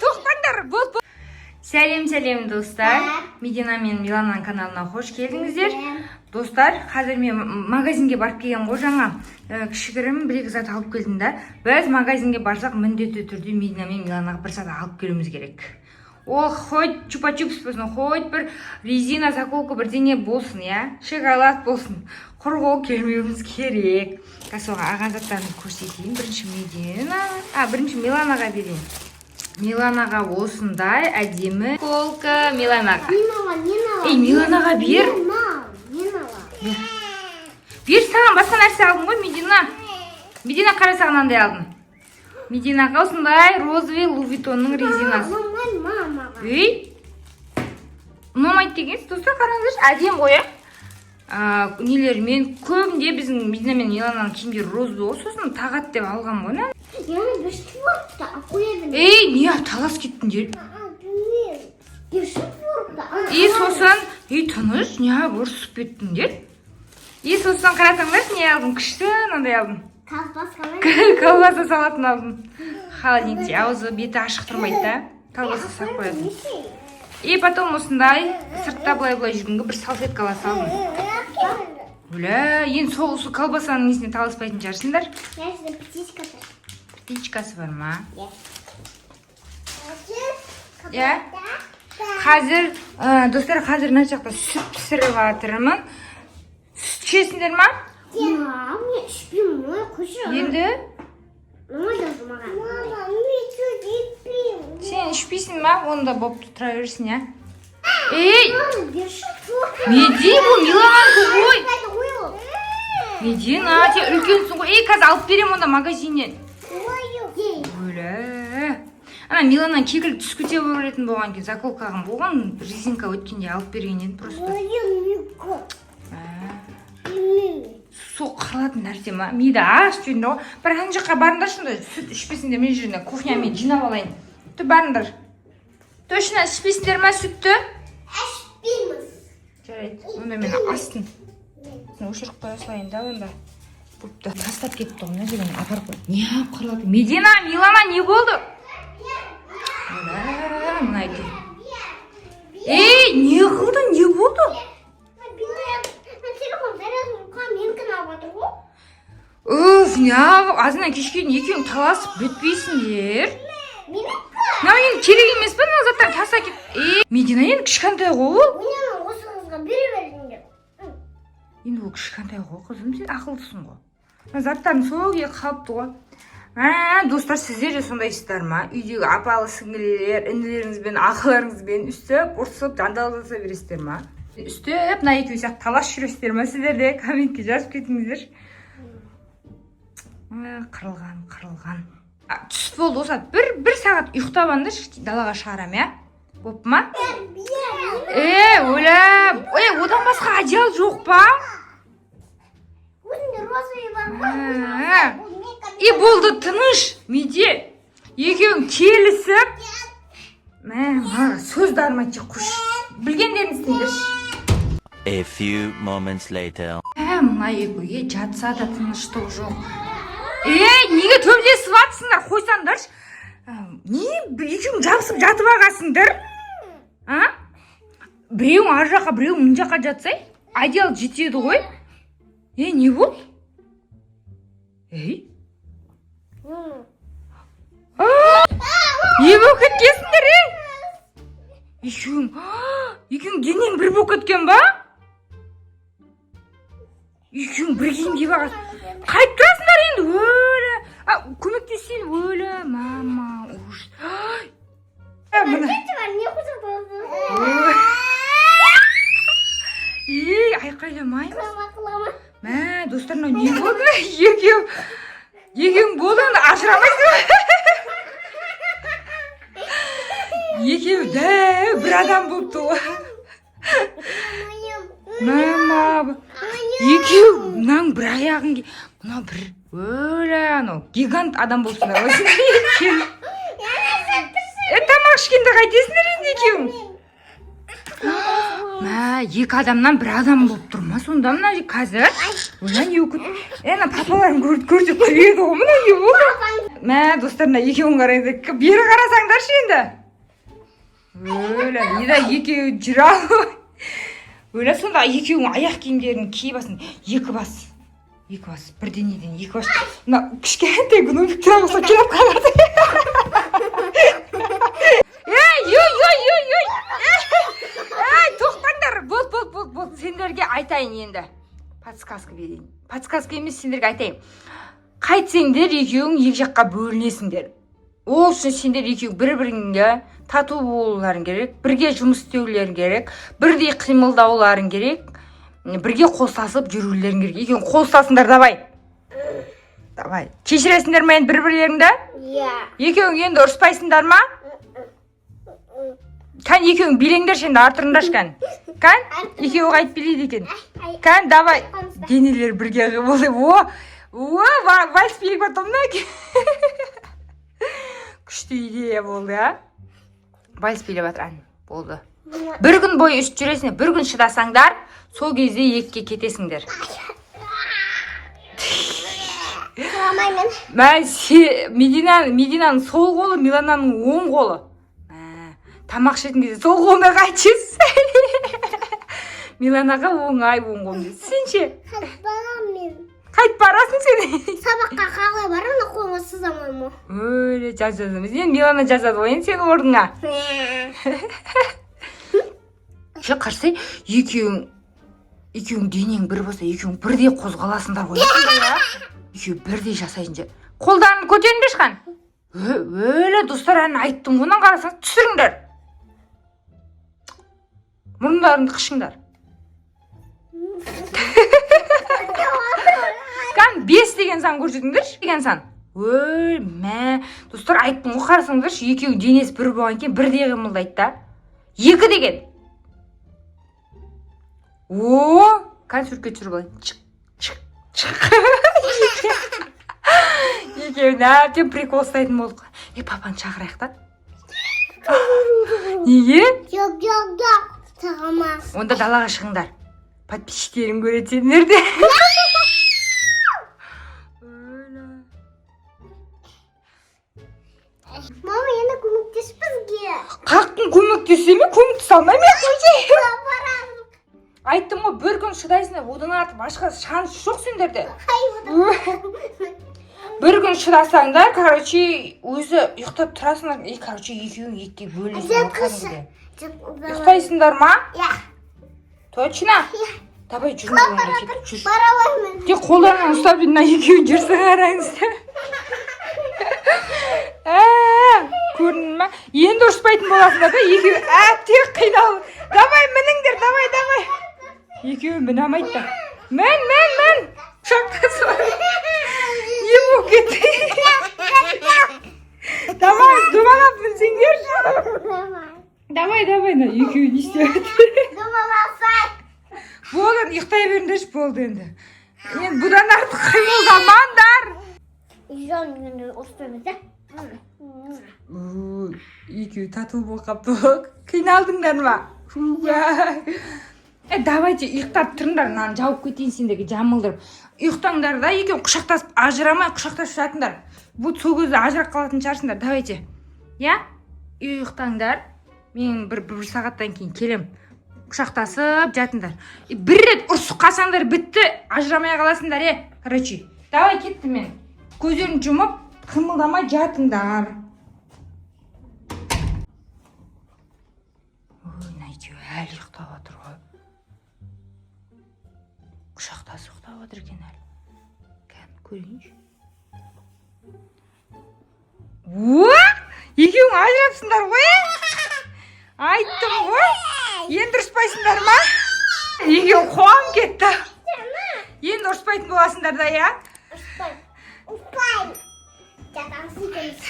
Тоқтаңдар. Сәлем достар. Медина мен Милананың каналына қош келдіңіздер. Достар, қазір мен магазинге барып келген ғой, жаңа кішігірім бір-екі зат алып келдім да. Біз магазинге барсақ міндетті түрде Медина мен Миланаға бір зат алып келуіміз керек. Ол хоть чупа-чупс болсын, хоть бір резина заколка бірдеңе болсын, я, шоколад болсын. Құрғау келмеуіміз керек. Соған алған заттарымды көрсетейін. Бірінші Миланаға берейін. Миланаға осындай әдемі колка Миланаға. Миланаға бер. Бер, саған басқа нәрсе алдым ғой, Медина қара саған андай алдым. Мединаға осындай розовый Луи Виттонның резинасы. Ұнамайды дегенсіз, достар, қараңыздаршы, әдем ғой. Нелермен көбінде біздің Медина мен Милананың киімдері розовый ғой, сосын тағат деп алған ғой. Не талас кеттіңдер? Сосын тыныш, не ұрсып кеттіңдер? Сосын қарасаңдар, не алдым? Күшті мынандай алдым. Колбаса салатын алдым. Холодильникте аузы беті ашық тұрмайды да. Колбаса салып қоядым. Потом осындай сыртта былай жүргенге бір салфеткалар салдым. Енді сол колбасаның несіне таласпайтын жарсыңдар. Птичкасы бар ма? Қазір, достар, қазір мына жақта сүт пісіріп жатырмын. Сүт ішесіңдер ма? Мен ішпеймін, қойшы. Енді? Сен ішпейсің ма? Онда болып тұра берсін, я? Меди, бұл Милананікі ғой. Медина, сен үлкенсің ғой. Қазір алып берем онда магазиннен. Ана Милана кекіл түскіте бөлетін болған кен, заколкағын болған, резинка өткенде алып берген еді просто. Сол қалатын нәрсе ма? Мейді аш жүрінде ғой. Бір ана жаққа барыңдар шында сүт ішпесіңдер, мен жүрінде кухнямен жинап алайын. Барыңдар. Точно ішпесіңдер ма сүтті? Ішпейміз. Жарайды, онда мен астын. Өшіріп қоя салайын да онда. Бұлтты тастап кетті ғына деген апарып қой. Не ап қырылады? Медина, Милана не болды? Мына екен. Не қылды, не болды? Азынан кешкен екеуің таласып бітпейсіңдер. Енді керек емес пе, мына заттар таса кет. Медина енді кішкентай ғой ол. Осыңызға бере беріңдер. Енді ол кішкентай ғой, қызым, сен ақылдысың ғой. Заттарын сол күйі қалыпты ғой. Достар, сіздер де сондайсыздар ма? Үйдегі апалы сіңілілер, інілеріңізбен, ақыларыңызбен үстіп, ұрсып, жандалдаса бересіздер ма? Үстіп, мына екеуі сияқты талас жүресіздер ма? Сіздер де комментке жазып кетіңіздер. Қырылған. Түс болды осы, бір сағат ұйықтап алыңдар, далаға шығарам, я? Боп ма? Одан басқа одеял жоқ па? Болды тыныш, Меде. Екеуің келісіп, сөздарыма тек құш. Білгендерін істеңдер. A few moments later. Мына екеуге жатса да тыныштық жоқ. Неге төбелесіп атсыңдар, қойсаңдаршы? Екеуің жабысып жатып ағасыңдар? Біреуің ар жаққа, біреуің мұн жаққа жатсай, одеял жетеді ғой. Не болды? Не болып кеткенсіңдер, Екеуің денең бір болып кеткен ба? Екеуің бір киімге бағасың. Қайт тұрасыңдар енді, өлі. Көмектесейін, өлі. Мама, ұш. Айқайламаймыз. Достарына не болды? Екеуің болды, ажырамайсың ба? Екеуі дәу бір адам болыпты ғой. Мама, екеуі мұнаң бір аяғын мұна бір гигант адам болыпсыңдар. Тамақ ішкенде қайтесіңдер енді екеуің? Екі адамнан бір адам болып тұр ма сонда мына қазір? Папаларым көрсек күледі ғой, мына не болды? Мә, достар, мына екеуін қараңыздар. Бері қарасаңдаршы енді. Өлі, еда екеуі жүр алып. Өлі, сонда екеуің аяқ киімдерін киіп басын. Екі бас, бірденеден екі бас. Мына кішкентай гномиктер болса келіп қалады. Тоқтаңдар, бол. Сендерге айтайын енді. Подсказка берейін. Подсказка емес, сендерге айтайын. Қайтсеңдер, екеуің екі жаққа бөлінесіңдер. Ол үшін сендер екеуің бір-біріңге тату болуларың керек, бірге жұмыс істеулерің керек, бірдей қимылдауларың керек, бірге қоштасып жүрулерің керек. Екеуің қоштасыңдар, давай. Кешіресіңдер ме енді бір-бірлеріңді? Иә. Екеуің енді ұрыспайсыңдар ма? Кән екеуің билеңдерші енді артырыңдаршы кән. Кән? Екеуі қайт билейді екен. Кән, давай. Денелер бірге болды. Вальс билеп атам да. Күшті идея болды, а? Вальс билеп атыран. Болды. Бір күн бойы үст жүресіңдер, бір күн шыдасаңдар, сол кезде екіге кетесіңдер. Мединаның сол қолы, Милананың оң қолы. Тамақ ішетін кезде сол қолына қайтшыз. Миланаға оңай оң қолым дейді. Сен ше? Қайт барасың сен? Сабаққа қалай барам, қолыма сызамай ма? Өлі, жазамыз. Енді Милана жазады ғой, енді сен орныңа. Ше, қарсай, екеуің денең бір болса, екеуің бірдей қозғаласыңдар ғой. Екеуі бірдей жасайын же. Қолдарын көтеріңдер шқан. Өлі, достар, әні айттым, онан қарасаң, түсіріңдер. Мұрындарыңды қышыңдар. Кән, 5 деген сан көрсетіңдерші, деген сан. Мә, достар, айттым ғой, қарасаңдаршы, екеуі денесі бір болған екен, бірдей қимылдайды да. 2 деген. Кән сүрке түсіріп алайын. Екеуін әбден прикол ұстайтын болдық. Папаны шақырайық та. Неге? Жоқ. Сағамас. Онда далаға шығыңдар. Подписчиктерін көреді сендерде. Мама, енді көмектес бізге. Қаққын көмектесе ме? Көмектесе алмай ме? Айттым ғой, бір күн шыдайсыңдар, одан артып басқа шанс жоқ сендерде. Бір күн шыдасаңдар, өзі ұйықтап тұрасыңдар. Екеуің екіге бөлінесіңдер. Ұйықтайсыңдар ма? Иә. Точно? Давай жүрмеймін. Баралаймын. Тек қолдарынан ұстап мына екеуін жүрсің қараңыздар. Көрдің ма? Енді ұрыспайтын боласыңдар да, екеуі әбден қиналып. Давай, мініңдер, давай. Екеуі міне алмайды да. Мін. Шақтасы бар. Не болып кетті? Давай, думалап мінсеңдер. Давай, екеуі не істеп. Думаласай. Болды, ұйықтай беріңдерші, болды енді. Енді бұдан артық қимылдамаңдар. Енді ұрыспаймыз да. Екеуі тату болып қапты. Қиналдыңдар ма? Давайте ұйықтап тұрыңдар, мынаны жауып кетейін сендерге жамылдырып. Ұйықтаңдар да, екеуі құшақтасып ажырамай құшақтасып жатыңдар. Бұл сол кезде ажырап қалатын шығарсыңдар. Давайте. Я? Ұйықтаңдар. Мен бір сағаттан кейін келем. Құшақтасып жатыңдар. Бір рет ұрсып қалсаңдар бітті, ажырамай қаласыңдар. Давай кетті мен. Көздерін жұмып, қимылдамай жатыңдар. Әлі ұйықтап отыр ғой. Құшақтасып ұйықтап отыр екен әлі. Кән, көрейінші. Екеуің ажырапсыңдар ғой? Айттым ғой? Енді ұрыспайсыңдар ма? Екеуің қуам кетті. Енді ұрыспайтын боласыңдар да, я? Ұрыспайм. Жатамыз екеніз.